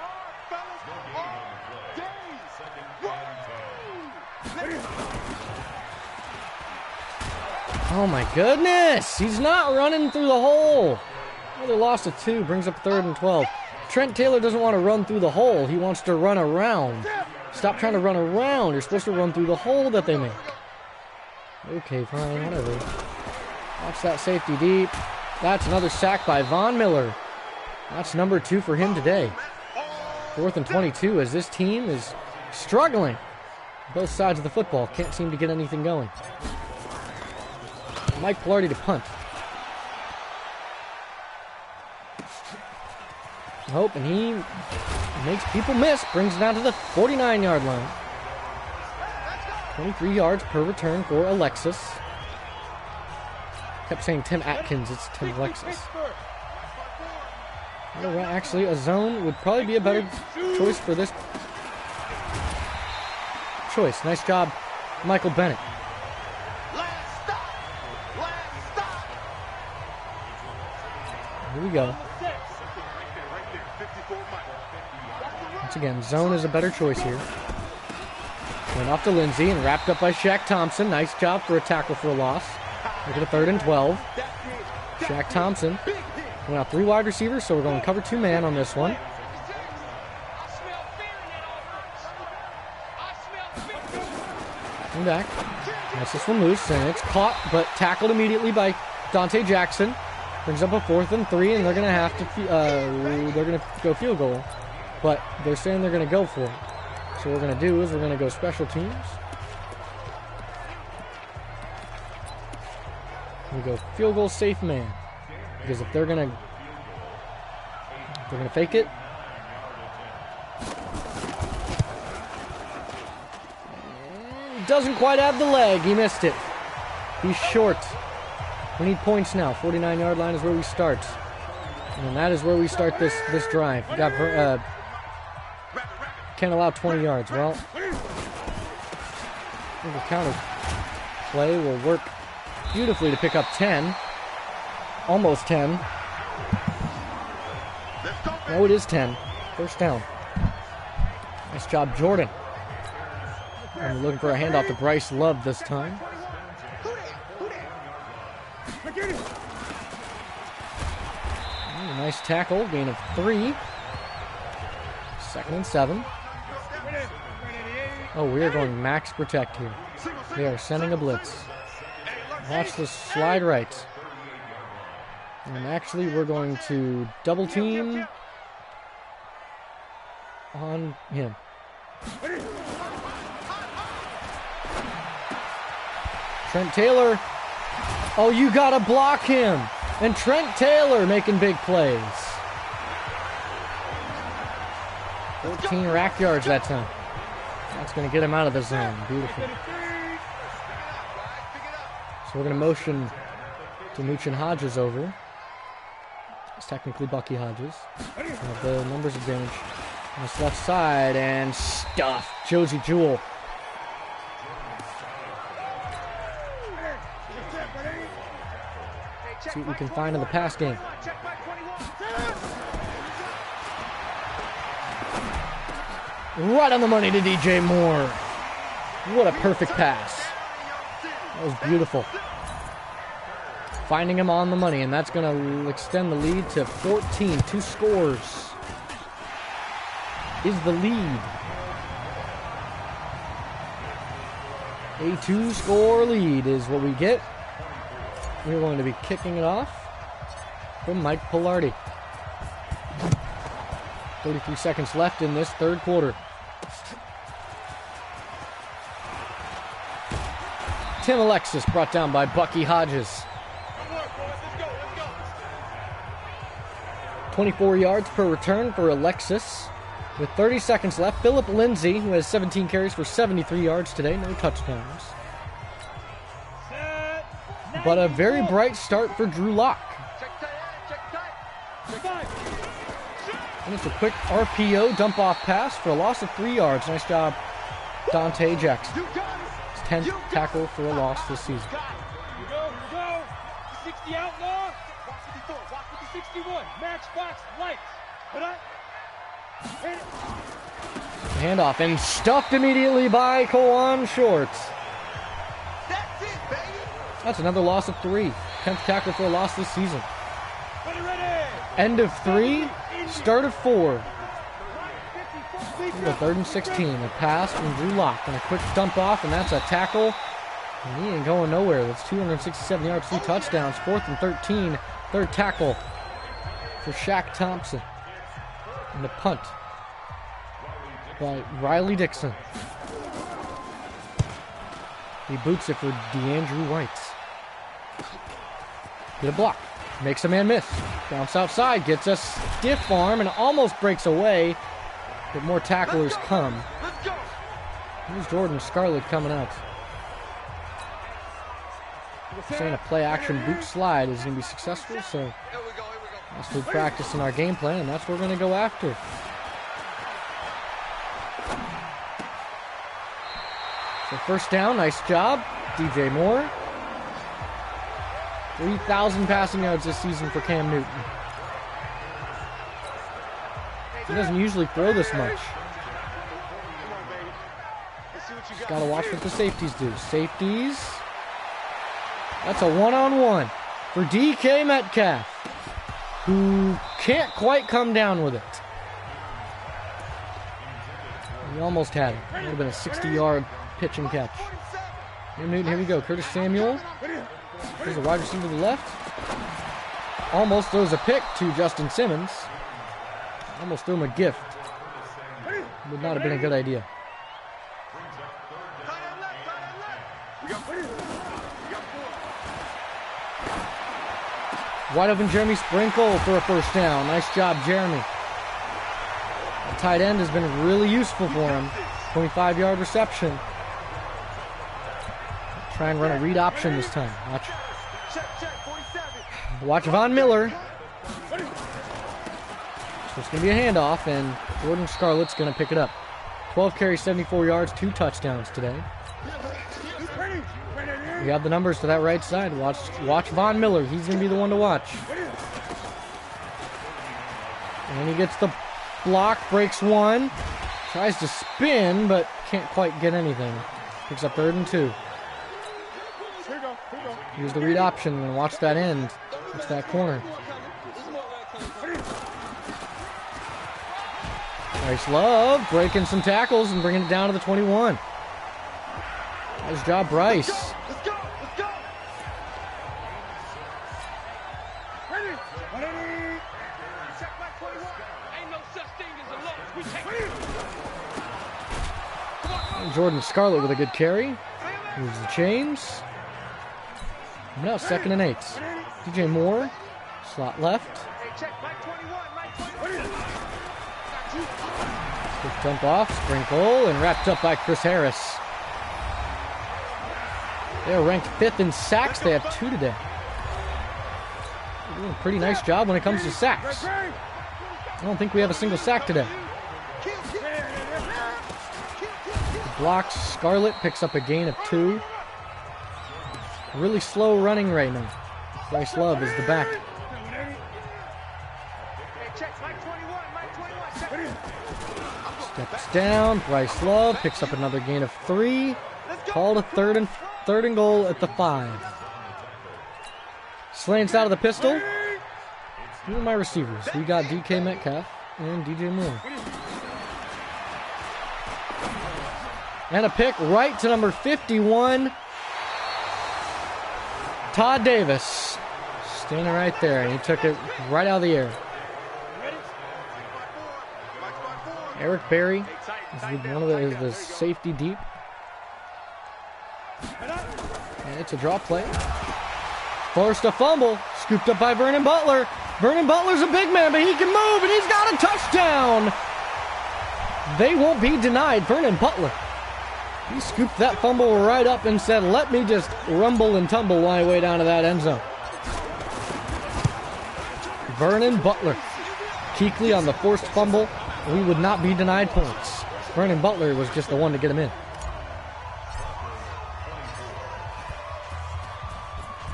Oh my goodness! He's not running through the hole! Another loss of 2, brings up 3rd and 12. Trent Taylor doesn't want to run through the hole, he wants to run around. Stop trying to run around, you're supposed to run through the hole that they make. Okay, fine, whatever. Watch that safety deep. That's another sack by Von Miller. That's number 2 for him today. 4th and 22 as this team is struggling. Both sides of the football can't seem to get anything going. Mike Pilardi to punt. Hope, and he makes people miss. Brings it down to the 49-yard line. 23 yards per return for Alexis. Kept saying Tim Atkins, it's Tim Alexis. Well, actually, a zone would probably be a better choice for this choice. Nice job, Michael Bennett. Here we go. Once again, zone is a better choice here. Went off to Lindsey and wrapped up by Shaq Thompson. Nice job for a tackle for a loss. Look at a 3rd and 12. Shaq Thompson. Went out 3 wide receivers, so we're going cover 2 man on this one. Coming back. Nice, this one loose, and it's caught, but tackled immediately by Dante Jackson. Brings up a 4th and 3, and they're going to have to go field goal. But they're saying they're going to go for it. So what we're going to do is we're going to go special teams. We go field goal safe man. Because if they're going to fake it. And doesn't quite have the leg. He missed it. He's short. We need points now. 49-yard line is where we start. And that is where we start this drive. We got can't allow 20 yards. Well, I think the counter play will work beautifully to pick up 10. Almost 10. No, it is 10. First down. Nice job, Jordan. And we're looking for a handoff to Bryce Love this time. Nice tackle, gain of 3. 2nd and 7. Oh, we are going max protect here. They are sending a blitz. Watch the slide right. And actually, we're going to double team on him. Trent Taylor. Oh, you got to block him. And Trent Taylor making big plays. 14 rack yards that time. That's going to get him out of the zone. Beautiful. So we're going to motion to Muchin Hodges over. It's technically Bucky Hodges. Have the numbers advantage on this left side and stuffed Josie Jewell. See what we can find in the pass game. Right on the money to DJ Moore. What a perfect pass. That was beautiful. Finding him on the money, and that's going to extend the lead to 14. 2 scores is the lead. A 2-score lead is what we get. We're going to be kicking it off from Mike Pilardi. 33 seconds left in this third quarter. Tim Alexis brought down by Bucky Hodges. 24 yards per return for Alexis. With 30 seconds left, Philip Lindsay, who has 17 carries for 73 yards today, no touchdowns. But a very bright start for Drew Lock. And it's a quick RPO dump-off pass for a loss of 3 yards. Nice job, Dante Jackson. His 10th tackle for a loss this season. Here we go. 60 outlaw. Watch 54. Watch with the 61. Matchbox lights. Put up. Hit it. Handoff and stuffed immediately by Kawan Shorts. That's it, baby. That's another loss of 3. 10th tackle for a loss this season. Ready. End of 3, start of 4. The 3rd and 16. A pass from Drew Lock and a quick dump off, and that's a tackle. And he ain't going nowhere. That's 267 yards, 3 touchdowns. 4th and 13. 3rd tackle for Shaq Thompson. And the punt by Riley Dixon. He boots it for DeAndrew White. Get a block. Makes a man miss. Bounce outside. Gets a stiff arm and almost breaks away. But more tacklers come. Here's Jordan Scarlett coming out. Saying a play-action boot slide is going to be successful, so that's what we practice in our game plan, and that's what we're going to go after. So first down, nice job, DJ Moore. 3,000 passing yards this season for Cam Newton. He doesn't usually throw this much. Just got to watch what the safeties do. Safeties. That's a one-on-one for DK Metcalf, who can't quite come down with it. He almost had it. It would have been a 60-yard pitch and catch. Cam Newton, here we go. Curtis Samuel. There's a wide receiver to the left. Almost throws a pick to Justin Simmons. Almost threw him a gift. Would not have been a good idea. Wide open Jeremy Sprinkle for a first down. Nice job, Jeremy. The tight end has been really useful for him. 25-yard reception. Try and run a read option this time. Watch Von Miller. So it's going to be a handoff, and Jordan Scarlett's going to pick it up. 12 carries, 74 yards, 2 touchdowns today. We have the numbers to that right side. Watch Von Miller. He's going to be the one to watch. And he gets the block, breaks one. Tries to spin, but can't quite get anything. Picks up 3rd and 2. Here's the read option, and watch that end. Watch that corner. Nice Love, breaking some tackles and bringing it down to the 21. Nice job, Bryce. Let's go. Ready. Check my 21. Ain't no such thing as a loss. We take it. And Jordan Scarlett with a good carry. Moves the chains. Now 2nd and 8. DJ Moore, slot left. Quick jump off, sprinkle, and wrapped up by Chris Harris. They're ranked 5th in sacks. They have 2 today. They're doing a pretty nice job when it comes to sacks. I don't think we have a single sack today. Blocks. Scarlett picks up a gain of 2. Really slow running right now. Bryce Love is the back. Steps down. Bryce Love picks up another gain of 3. Called a third and goal at the 5. Slants out of the pistol. Who are my receivers? We got DK Metcalf and DJ Moore. And a pick right to number 51. Todd Davis. Standing right there, and he took it right out of the air. Eric Berry is one of the safety deep. And it's a draw play. Forced a fumble. Scooped up by Vernon Butler. Vernon Butler's a big man, but he can move, and he's got a touchdown. They won't be denied. Vernon Butler. He scooped that fumble right up and said, let me just rumble and tumble my way down to that end zone. Vernon Butler. Kuechly on the forced fumble. We would not be denied points. Vernon Butler was just the one to get him in.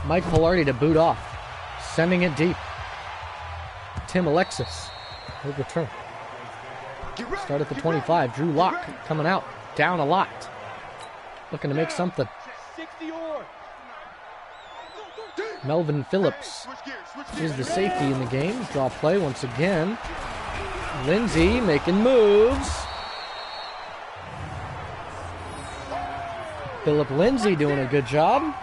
Mike Pilardi to boot off. Sending it deep. Tim Alexis. He'll return. Start at the 25. Drew Lock coming out. Down a lot. Looking to make something. Melvin Phillips is the safety in the game. Draw play once again. Lindsey making moves. Philip Lindsey doing a good job.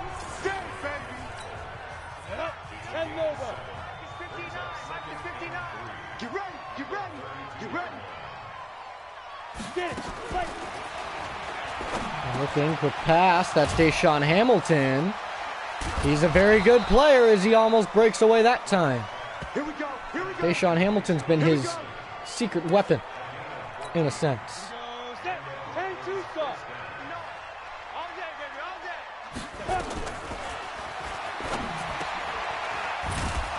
Looking, quick pass. That's Deshaun Hamilton. He's a very good player as he almost breaks away that time. Deshaun Hamilton's been his secret weapon, in a sense.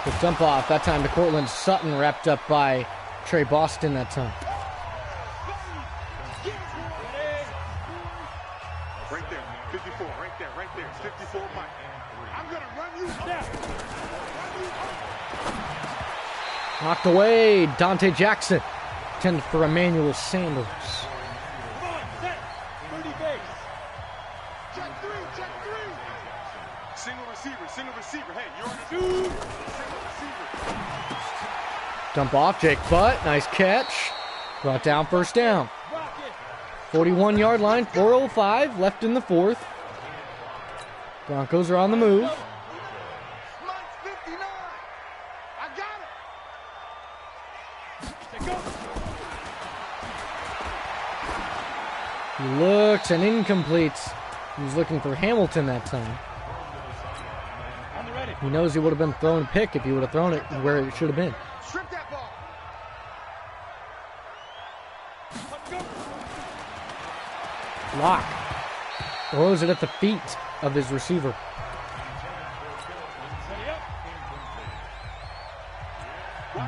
Quick jump off. That time to Cortland Sutton, wrapped up by Trey Boston that time. Right there, 54, right there, 54 Mike. I'm gonna run you down. Knocked away, Dante Jackson. Intended for Emmanuel Sanders. Come on, set, 30 base. Check three. Single receiver, hey, you're on the dude. Single receiver. Dump off, Jake Butt, nice catch. Brought down, first down. 41-yard line, 4:05 left in the 4th. Broncos are on the move. Mike's 59. I got it. He looks and incomplete. He was looking for Hamilton that time. He knows he would have been thrown a pick if he would have thrown it where it should have been. Strip that ball. Lock throws it at the feet of his receiver.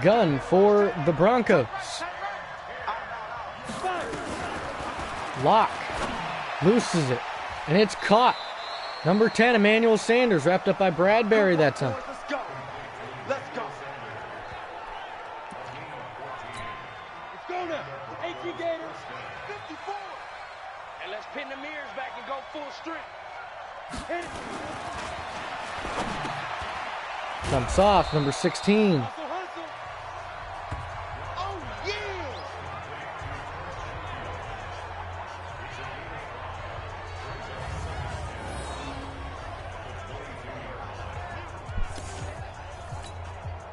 Gun for the Broncos. Lock looses it, and it's caught. Number 10, Emmanuel Sanders, wrapped up by Bradbury that time. Let's go. Let's go. Let's go now. 18 Gators. 54. And let's pin the mirrors back and go full strength. Hit it. Jumps off, number 16. Hustle. Oh, yeah.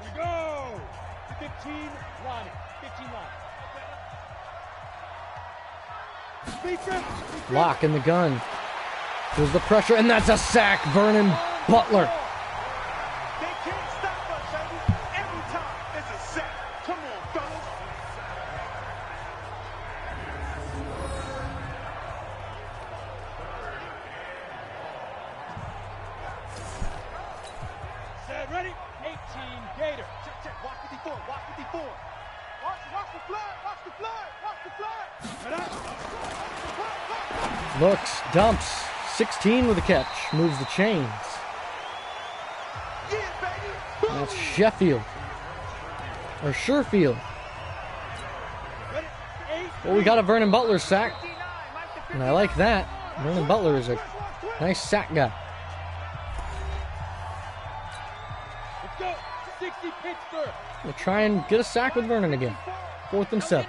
Here we go. 15 line. 15 line. Lock in the gun. There's the pressure, and that's a sack. Vernon Butler Looks, dumps. 16 with a catch. Moves the chains. And that's Sheffield. Or Sherfield. Well, we got a Vernon Butler sack. And I like that. Vernon Butler is a nice sack guy. Let's go. 60 Pittsburgh. We'll try and get a sack with Vernon again. 4th and 7.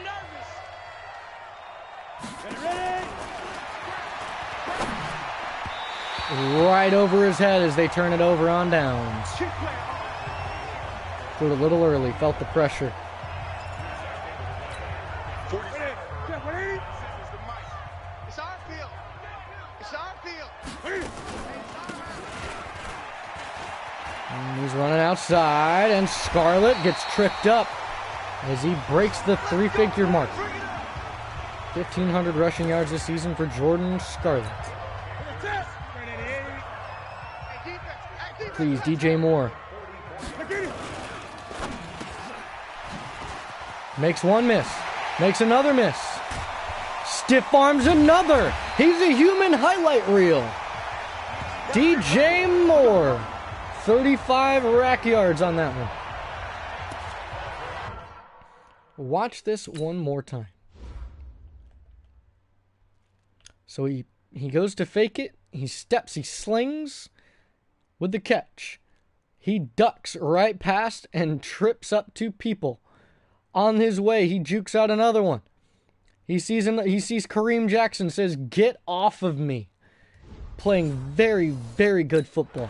Right over his head as they turn it over on downs. Threw it a little early, felt the pressure. It's our field. It's our field. And he's running outside, and Scarlett gets tripped up as he breaks the 3-figure mark. 1,500 rushing yards this season for Jordan Scarlett. Please, DJ Moore. Makes one miss. Makes another miss. Stiff arms another. He's a human highlight reel. DJ Moore. 35 rack yards on that one. Watch this one more time. So he goes to fake it. He steps. He slings with the catch. He ducks right past and trips up 2 people. On his way, he jukes out another one. He sees Kareem Jackson, says, "Get off of me." Playing very, very good football.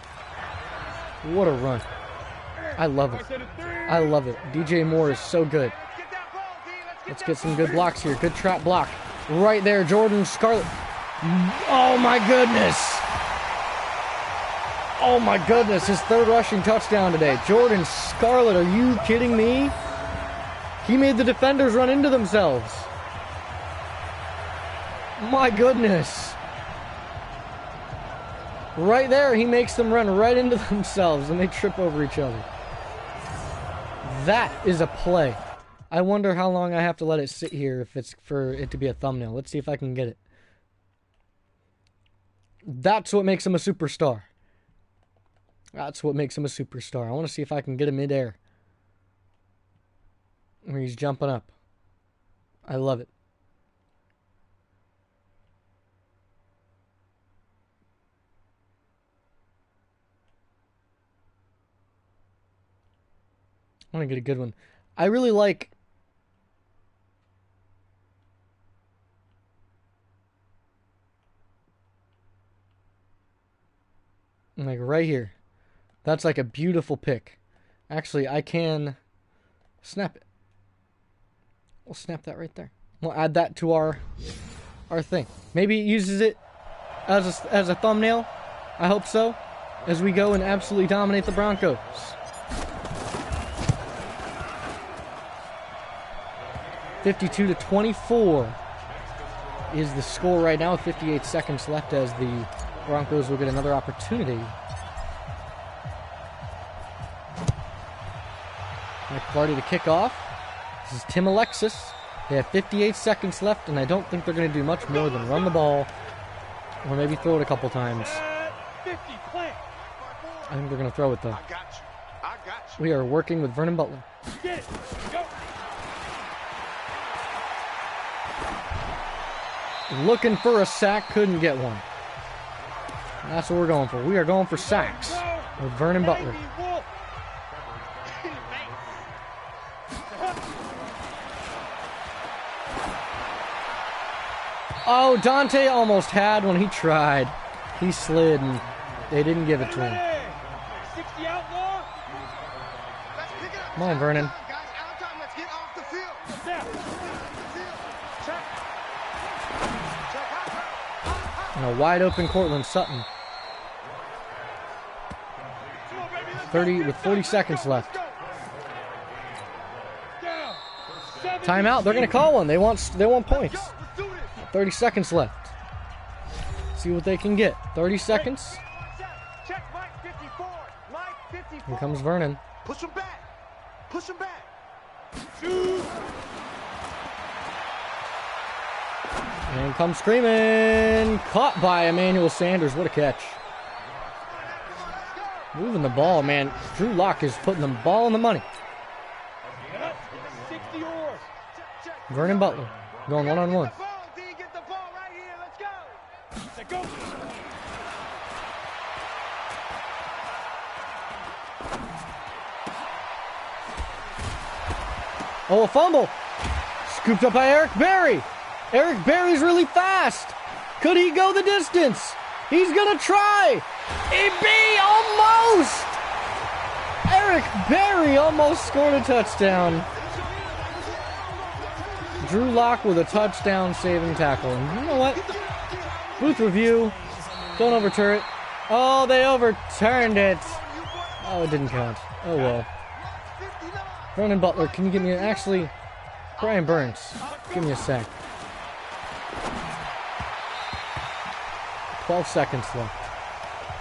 What a run. I love it. I love it. DJ Moore is so good. Let's get some good blocks here. Good trap block. Right there, Jordan Scarlett. Oh my goodness. Oh my goodness. His 3rd rushing touchdown today. Jordan Scarlett, are you kidding me? He made the defenders run into themselves. My goodness. Right there, he makes them run right into themselves and they trip over each other. That is a play. I wonder how long I have to let it sit here if it's for it to be a thumbnail. Let's see if I can get it. That's what makes him a superstar. That's what makes him a superstar. I want to see if I can get him midair. Where he's jumping up. I love it. I want to get a good one. I really like... Like right here. That's like a beautiful pick. Actually, I can snap it. We'll snap that right there. We'll add that to our thing. Maybe it uses it as a thumbnail. I hope so. As we go and absolutely dominate the Broncos. (52-24) is the score right now. 58 seconds left as the Broncos will get another opportunity. Mike Clardy to kick off. This is Tim Alexis. They have 58 seconds left, and I don't think they're going to do much more than run the ball or maybe throw it a couple times. I think they're going to throw it, though. We are working with Vernon Butler. Looking for a sack, couldn't get one. That's what we're going for. We are going for sacks with Vernon Butler. Oh, Dante almost had one. He tried. He slid, and they didn't give it to him. Come on, Vernon. And a wide open Cortland Sutton. 40 seconds left. Timeout. They're going to call one. They want points. 30 seconds left. See what they can get. 30 seconds. Here comes Vernon. Push him back. Push him back. And comes screaming. Caught by Emmanuel Sanders. What a catch. Moving the ball, man. Drew Lock is putting the ball in the money. Vernon Butler going one-on-one. Oh, a fumble. Scooped up by Eric Berry. Eric Berry's really fast. Could he go the distance? He's going to try. Almost. Eric Berry almost scored a touchdown. Drew Lock with a touchdown saving tackle. And you know what? Booth review. Don't overturn it. Oh, they overturned it. Oh, it didn't count. Oh, well. Vernon Butler, can you give me actually, Brian Burns, give me a sack. 12 seconds left.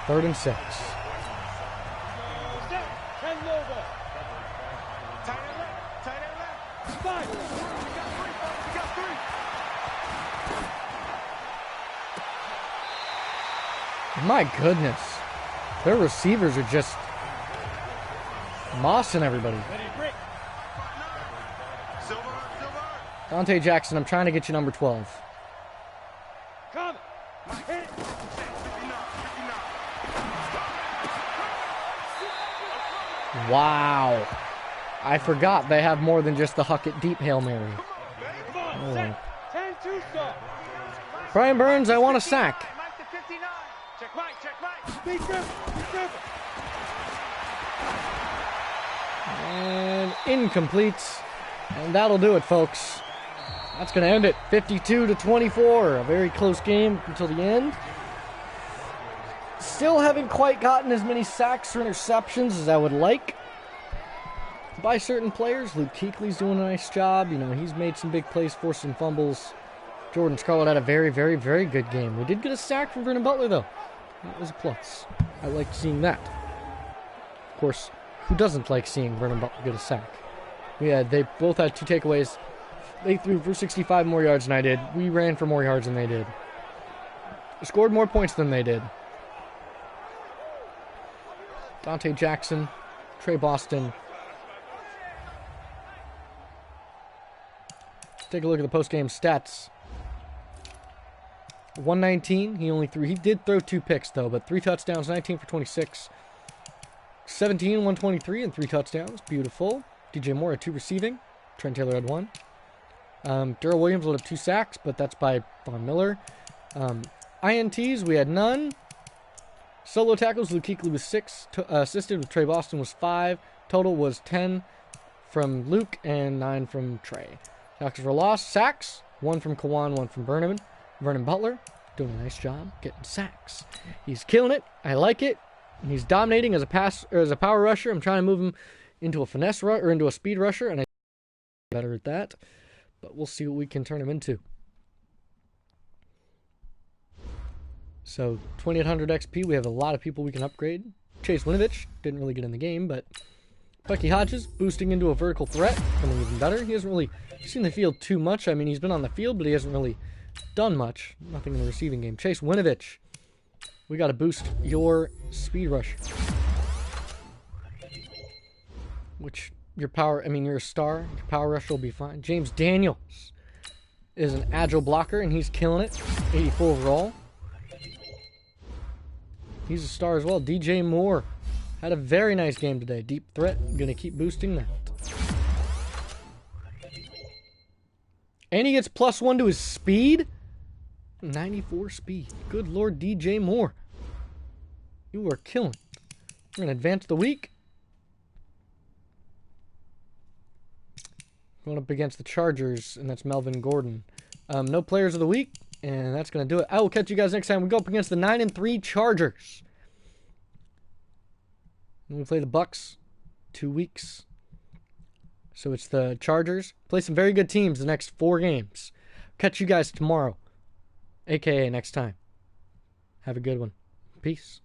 3rd and 6. My goodness. Their receivers are just mossing everybody. Dante Jackson, I'm trying to get you number 12. Wow. I forgot they have more than just the Huck It Deep Hail Mary. Oh. Brian Burns, I want a sack. And incomplete. And that'll do it, folks. That's going to end it. 52-24. A very close game until the end. Still haven't quite gotten as many sacks or interceptions as I would like by certain players. Luke Kuechly's doing a nice job. You know, he's made some big plays, forced some fumbles. Jordan Scarlett had a very, very, very good game. We did get a sack from Vernon Butler, though. That was a plus. I liked seeing that. Of course, who doesn't like seeing Vernon Butler get a sack? They both had 2 takeaways. They threw for 65 more yards than I did. We ran for more yards than they did. Scored more points than they did. Dante Jackson, Trey Boston. Let's take a look at the post-game stats. 119, he did throw 2 picks though, but 3 touchdowns, 19 for 26. 17, 123, and 3 touchdowns. Beautiful. DJ Moore had 2 receiving. Trent Taylor had 1. Darrell Williams will have 2 sacks, but that's by Von Miller. INTs, we had none. Solo tackles, Luke Kuechly was 6. Assisted with Trey Boston was 5. Total was 10 from Luke and 9 from Trey. Tackles for loss, sacks. 1 from Kawan, 1 from Vernon Butler doing a nice job getting sacks. He's killing it. I like it. And he's dominating as a power rusher. I'm trying to move him into a finesse or into a speed rusher, and I'm better at that. But we'll see what we can turn him into. So 2800 XP. We have a lot of people we can upgrade. Chase Winovich didn't really get in the game, but Bucky Hodges boosting into a vertical threat, becoming even better. He hasn't really seen the field too much. I mean, he's been on the field, but he hasn't really done much. Nothing in the receiving game. Chase Winovich, we got to boost your speed rush. Which, you're a star. Your power rush will be fine. James Daniels is an agile blocker, and he's killing it. 84 overall. He's a star as well. DJ Moore had a very nice game today. Deep threat. I'm going to keep boosting that. And he gets +1 to his speed. 94 speed. Good Lord, DJ Moore. You are killing. We're going to advance the week. Going up against the Chargers, and that's Melvin Gordon. No players of the week, and that's going to do it. I will catch you guys next time. We go up against the 9-3 Chargers. And we play the Bucks 2 weeks. So it's the Chargers. Play some very good teams the next 4 games. Catch you guys tomorrow, a.k.a. next time. Have a good one. Peace.